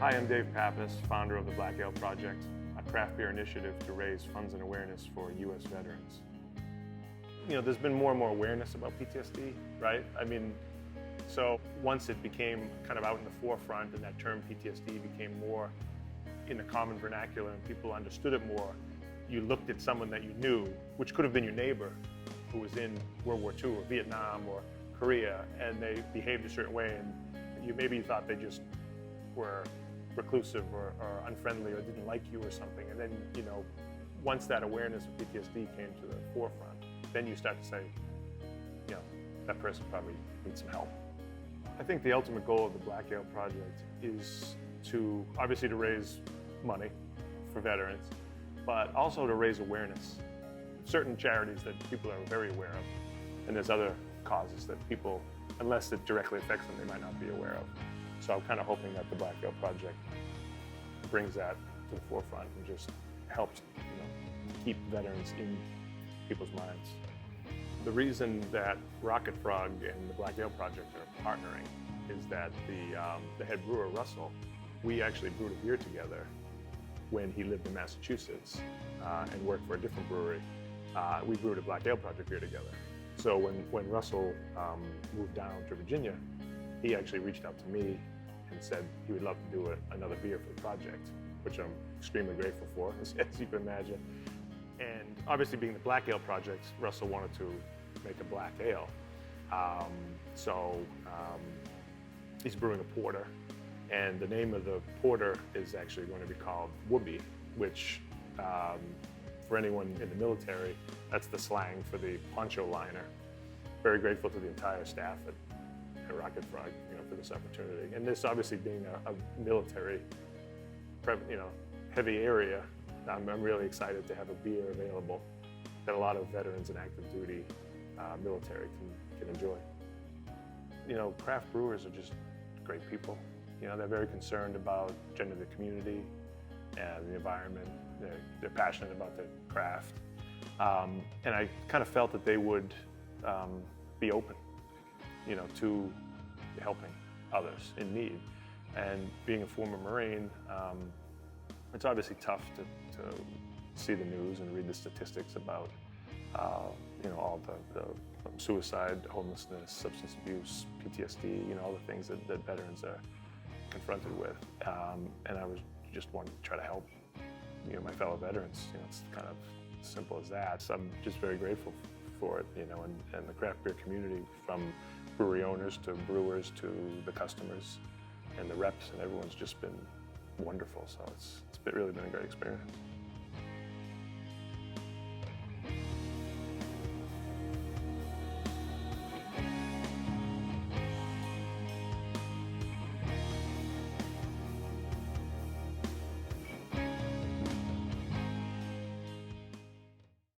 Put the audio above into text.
Hi, I'm Dave Pappas, founder of the Black Ale Project, a craft beer initiative to raise funds and awareness for U.S. veterans. You know, there's been more and more awareness about PTSD, right? I mean, so once it became kind of out in the forefront and that term PTSD became more in the common vernacular and people understood it more, you looked at someone that you knew, which could have been your neighbor who was in World War II or Vietnam or Korea, and they behaved a certain way, and maybe you thought they just were reclusive or unfriendly or didn't like you or something. And then, you know, once that awareness of PTSD came to the forefront, then you start to say, you know, that person probably needs some help. I think the ultimate goal of the Black Ale Project is to, obviously, to raise money for veterans, but also to raise awareness. Certain charities that people are very aware of, and there's other causes that people, unless it directly affects them, they might not be aware of. So I'm kind of hoping that the Black Ale Project brings that to the forefront and just helps, you know, keep veterans in people's minds. The reason that Rocket Frog and the Black Ale Project are partnering is that the head brewer, Russell, we actually brewed a beer together when he lived in Massachusetts and worked for a different brewery. We brewed a Black Ale Project beer together. So when Russell moved down to Virginia, he actually reached out to me and said he would love to do another beer for the project, which I'm extremely grateful for, as you can imagine. And obviously, being the Black Ale Project, Russell wanted to make a black ale. He's brewing a porter, and the name of the porter is actually going to be called Whoopee, which for anyone in the military, that's the slang for the poncho liner. Very grateful to the entire staff at Rocket Frog, you know, for this opportunity. And this obviously being a military, you know, heavy area, I'm really excited to have a beer available that a lot of veterans and active duty military can enjoy. You know, craft brewers are just great people. You know, they're very concerned about generally the community and the environment. They're passionate about their craft. And I kind of felt that they would be open, you know, to helping others in need. And being a former Marine, it's obviously tough to see the news and read the statistics about, you know, all the suicide, homelessness, substance abuse, PTSD, you know, all the things that veterans are confronted with. And I was just wanting to try to help, you know, my fellow veterans. You know, it's kind of simple as that. So I'm just very grateful for it, you know, and the craft beer community, from brewery owners to brewers to the customers and the reps, and everyone's just been wonderful. So it's really been a great experience.